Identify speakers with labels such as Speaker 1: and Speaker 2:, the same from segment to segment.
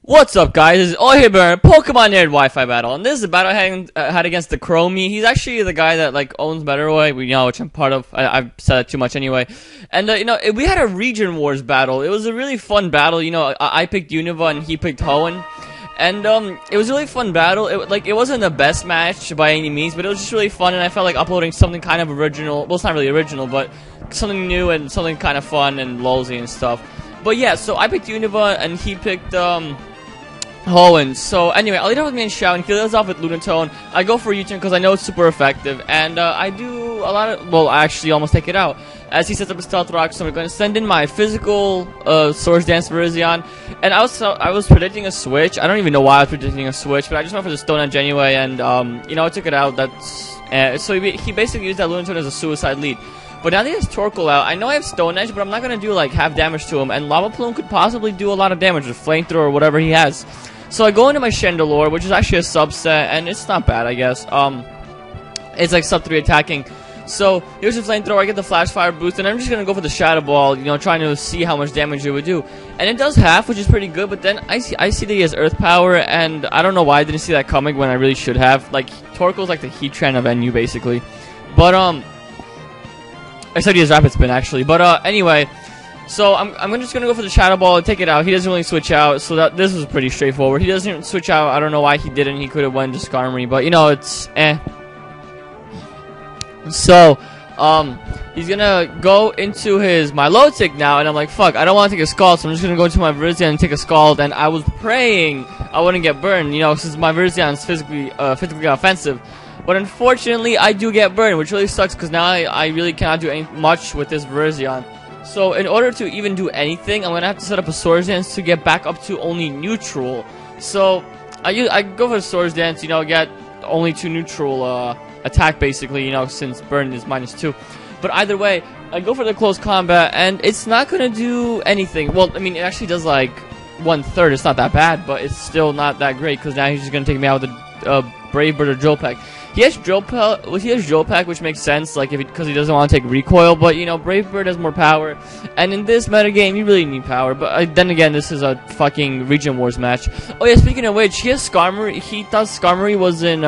Speaker 1: What's up, guys? This is Ohiber, Pokemon Nerd Wi-Fi battle, and this is a battle I had against TheChromeeyy. He's actually the guy that owns Betterway, which I'm part of. I've said that too much anyway. And we had a Region Wars battle. It was a really fun battle. I picked Unova and he picked Hoenn, and it was a really fun battle. It wasn't the best match by any means, but it was just really fun, and I felt like uploading something kind of original. Well, it's not really original, but something new and something kind of fun and lolsy and stuff. But yeah, so I picked Unova and he picked Hoenn. So anyway, I'll lead off with Main Shout, and he leads off with Lunatone. I go for a U-turn because I know it's super effective, and I do a lot of, well, I actually almost take it out as he sets up a Stealth Rock. So I'm going to send in my physical Swords Dance Virizion, and I was predicting a switch. I don't even know why I was predicting a switch, but I just went for the Stone Edge anyway, and I took it out. So he basically used that Lunatone as a suicide lead. But now that he has Torkoal out, I know I have Stone Edge, but I'm not going to do half damage to him, and Lava Plume could possibly do a lot of damage with Flamethrower or whatever he has. So I go into my Chandelure, which is actually a subset, and it's not bad, I guess. It's like sub 3 attacking. So here's the Flamethrower, I get the Flash Fire boost, and I'm just going to go for the Shadow Ball, trying to see how much damage it would do. And it does half, which is pretty good, but then I see that he has Earth Power, and I don't know why I didn't see that coming when I really should have. Torkoal's like the Heatran of NU, basically. But, except he has Rapid Spin, actually. But, anyway, so I'm just gonna go for the Shadow Ball and take it out. He doesn't really switch out, so this was pretty straightforward. He doesn't switch out. I don't know why he didn't. He could have went to Skarmory, but it's eh. So he's gonna go into his Milotic now, and I'm like, fuck, I don't want to take a Scald, so I'm just gonna go into my Virizion and take a Scald. And I was praying I wouldn't get burned, since my Virizion is physically offensive. But unfortunately, I do get burned, which really sucks because now I really cannot do much with this Virizion. So in order to even do anything, I'm gonna have to set up a Swords Dance to get back up to only neutral. So I go for a Swords Dance, get only 2 neutral attack basically, since burn is -2. But either way, I go for the close combat, and it's not gonna do anything. Well, I mean, it actually does 1/3. It's not that bad, but it's still not that great because now he's just gonna take me out with a Brave Bird or Drill Peck. He has Drill Peck, which makes sense, because he doesn't want to take Recoil, but, Brave Bird has more power, and in this metagame, you really need power, but then again, this is a fucking Region Wars match. Oh yeah, speaking of which, he has Skarmory. He thought Skarmory was a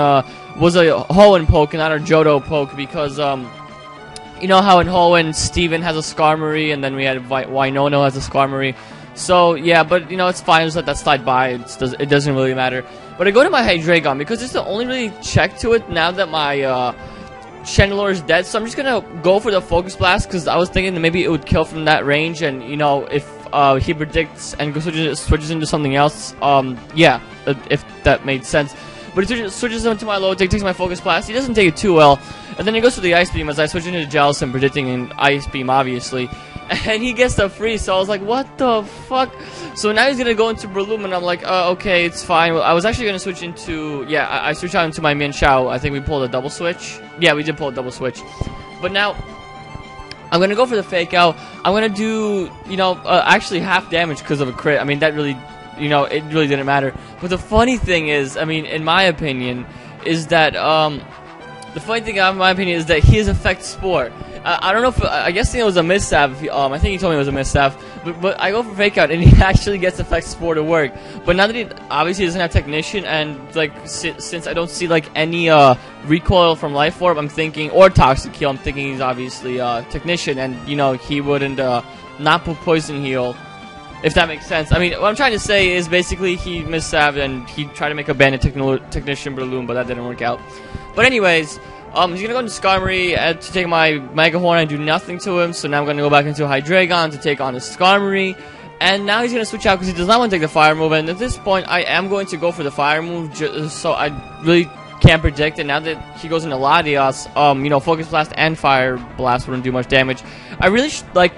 Speaker 1: Hoenn poke and not a Johto poke, because, you know how in Hoenn, Steven has a Skarmory, and then we had Wynono has a Skarmory. So, yeah, but, it's fine, just let that slide by, it doesn't really matter. But I go to my Hydreigon, because it's the only really check to it now that my Chandelure is dead, so I'm just gonna go for the Focus Blast, because I was thinking that maybe it would kill from that range, and, if he predicts and switches into something else, yeah, if that made sense. But he switches into my Milotic, takes my Focus Blast, he doesn't take it too well, and then he goes for the Ice Beam as I switch into Jellicent, predicting an Ice Beam, obviously. And he gets the freeze, so I was like, what the fuck? So now he's gonna go into Breloom, and I'm like, okay, it's fine. Well, I was actually gonna switch into, yeah, I switched out into my Mienshao. I think we pulled a double switch. Yeah, we did pull a double switch. But now, I'm gonna go for the Fake Out. I'm gonna do, actually half damage because of a crit. I mean, that really, it really didn't matter. But the funny thing is, I mean, in my opinion, is that, the funny thing, in my opinion, is that his Effect Spore. I don't know if, I guess it was a mishap. I think he told me it was a mishap. But I go for Fake Out, and he actually gets Effect Spore to work. But now that he obviously doesn't have Technician, and, since I don't see, any, recoil from Life Orb, I'm thinking, or Toxic Heal, I'm thinking he's obviously, Technician, and, he wouldn't, not put Poison Heal. If that makes sense. I mean, what I'm trying to say is basically he missaved and he tried to make a Bandit Technician Breloom, but that didn't work out. But anyways, he's gonna go into Skarmory to take my Mega Horn and do nothing to him, so now I'm gonna go back into Hydreigon to take on the Skarmory. And now he's gonna switch out because he does not want to take the Fire move, and at this point I am going to go for the Fire move, so I really can't predict it. Now that he goes into Latias, Focus Blast and Fire Blast wouldn't do much damage. I really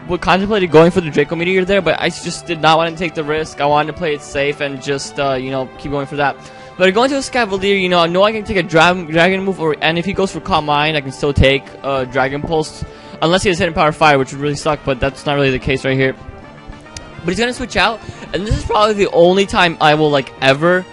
Speaker 1: would contemplated going for the Draco Meteor there, but I just did not want to take the risk. I wanted to play it safe and just keep going for that. But going to a Scavalier, I know I can take a Dragon move, and if he goes for Calm Mind, I can still take Dragon Pulse, unless he has Hidden Power Fire, which would really suck, but that's not really the case right here. But he's gonna switch out, and this is probably the only time I will ever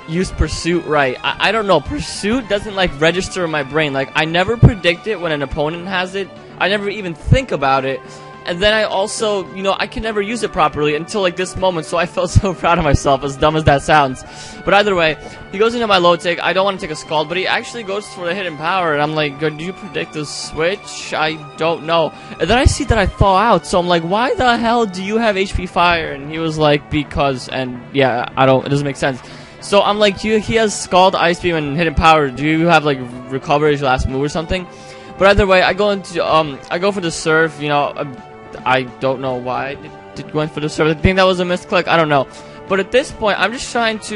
Speaker 1: use Pursuit right. I don't know, Pursuit doesn't register in my brain. I never predict it when an opponent has it. I never even think about it. And then I also, you know, I can never use it properly until like this moment, so I felt so proud of myself, as dumb as that sounds. But either way, he goes into my low tick. I don't want to take a Scald, but he actually goes for the hidden power, and I'm like, did you predict the switch? I don't know. And then I see that I thaw out, so I'm like, why the hell do you have HP fire? And he was like, because, and yeah, it doesn't make sense. So I'm like, he has Scald, Ice Beam, and hidden power. Do you have like recover as your last move or something? But either way, I go for the surf, you know. I don't know why I did went for the server. I think that was a misclick. I don't know. But at this point, I'm just trying to,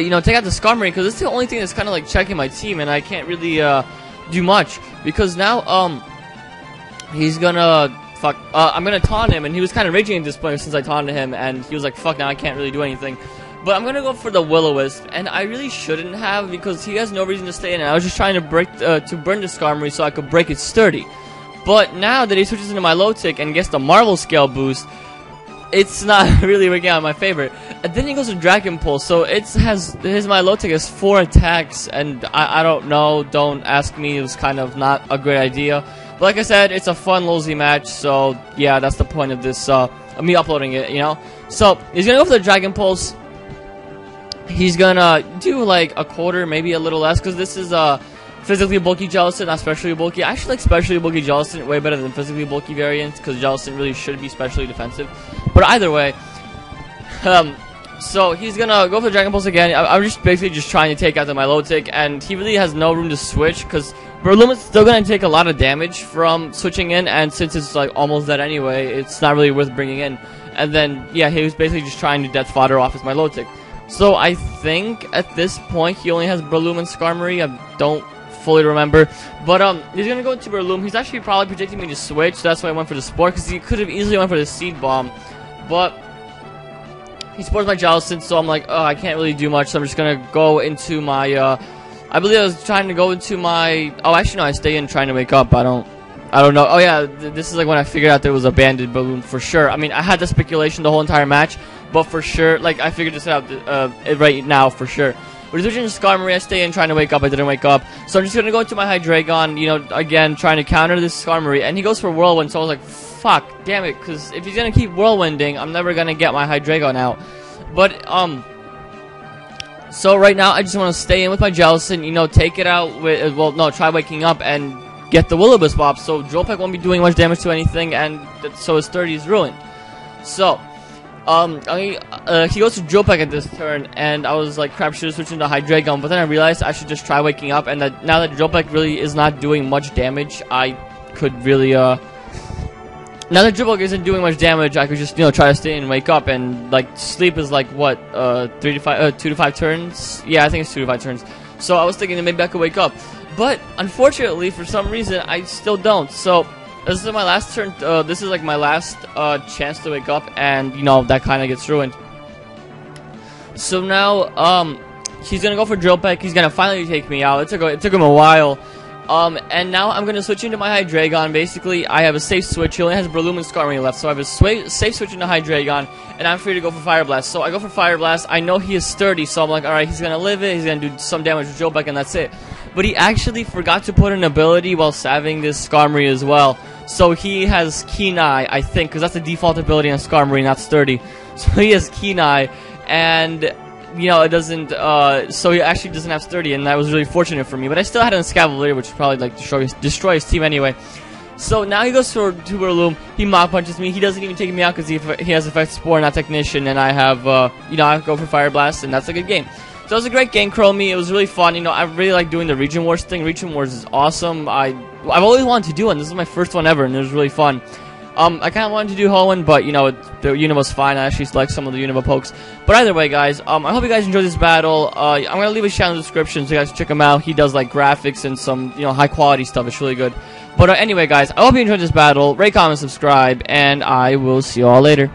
Speaker 1: you know, take out the Skarmory, because it's the only thing that's kind of like checking my team, and I can't really do much, because now he's gonna I'm gonna taunt him, and he was kind of raging at this point since I taunted him, and he was like, fuck, now I can't really do anything. But I'm gonna go for the Will-O-Wisp, and I really shouldn't have, because he has no reason to stay in, and I was just trying to break to burn the Skarmory so I could break its sturdy. But now that he switches into my low tick and gets the Marvel Scale boost, it's not really working out in my favor. And then he goes to Dragon Pulse, so my low tick has 4 attacks, and I don't know, don't ask me, it was kind of not a great idea. But like I said, it's a fun Losey match, so yeah, that's the point of this, me uploading it, you know. So, he's gonna go for the Dragon Pulse. He's gonna do like a quarter, maybe a little less, because this is physically bulky Jellicent, not specially bulky. I actually like specially bulky Jellicent way better than physically bulky variants, because Jellicent really should be specially defensive. But either way, so he's gonna go for the Dragon Pulse again. I'm just basically just trying to take out the Milotic, and he really has no room to switch, because Breloom's still gonna take a lot of damage from switching in, and since it's like almost dead anyway, it's not really worth bringing in. And then, yeah, he was basically just trying to death fodder off his Milotic. So I think at this point he only has Breloom and Skarmory. I don't fully remember, but he's gonna go into Breloom. He's actually probably predicting me to switch, so that's why I went for the Spore, because he could have easily went for the Seed Bomb, but he spores my Jellicent, so I'm like, oh, I can't really do much, so I'm just gonna go into my I believe I was trying to go into my, oh, actually no, I stay in trying to wake up. I don't know. Oh yeah, this is like when I figured out there was a banded balloon for sure. I mean, I had the speculation the whole entire match, but for sure, like, I figured this out right now for sure. But switching to Skarmory, I stay in trying to wake up. I didn't wake up, so I'm just gonna go into my Hydreigon, you know, again trying to counter this Skarmory, and he goes for Whirlwind. So I was like, fuck, damn it, because if he's gonna keep Whirlwinding, I'm never gonna get my Hydreigon out. But so right now I just want to stay in with my Jellicent, you know, take it out with, well, no, try waking up and get the Will-O-Wisp off, so Drill Peck won't be doing much damage to anything, and so his 30 is ruined. So he goes to Drill Peck at this turn, and I was like, crap, should have switched into Hydreigon, but then I realized I should just try waking up, and that now that Drill Peck really is not doing much damage, I could really, now that Drill Peck isn't doing much damage, I could just, you know, try to stay and wake up, and, like, sleep is, like, what, 2 to 5 turns? Yeah, I think it's 2 to 5 turns. So I was thinking that maybe I could wake up. But, unfortunately, for some reason, I still don't. So, this is my last turn, this is, like, my last, chance to wake up, and, you know, that kind of gets ruined. So now, he's gonna go for Drill Peck, he's gonna finally take me out. It took him a while. And now I'm gonna switch into my Hydreigon. Basically, I have a safe switch. He only has Breloom and Skarmory left, so I have a safe switch into Hydreigon, and I'm free to go for Fire Blast. So I go for Fire Blast. I know he is sturdy, so I'm like, alright, he's gonna live it, he's gonna do some damage with Drill Peck, and that's it. But he actually forgot to put an ability while salving this Skarmory as well. So he has Keen Eye, I think, because that's the default ability on Skarmory, not sturdy. So he has Keen Eye, and you know, it doesn't, so he actually doesn't have sturdy, and that was really fortunate for me. But I still had an Escavalier, which would probably, like, destroy his team anyway. So now he goes for Breloom, he Mach Punches me, he doesn't even take me out because he has Effect Spore, not Technician, and I have, you know, I go for Fire Blast, and that's a good game. So it was a great game, TheChromeeyy. It was really fun. You know, I really like doing the Region Wars thing. Region Wars is awesome. I've always wanted to do one. This is my first one ever, and it was really fun. I kind of wanted to do Hoenn, but, you know, the Univa's fine. I actually like some of the Univa pokes. But either way, guys, I hope you guys enjoyed this battle. I'm going to leave his channel in the description so you guys can check him out. He does, like, graphics and some, you know, high-quality stuff. It's really good. But anyway, guys, I hope you enjoyed this battle. Rate, comment, subscribe, and I will see you all later.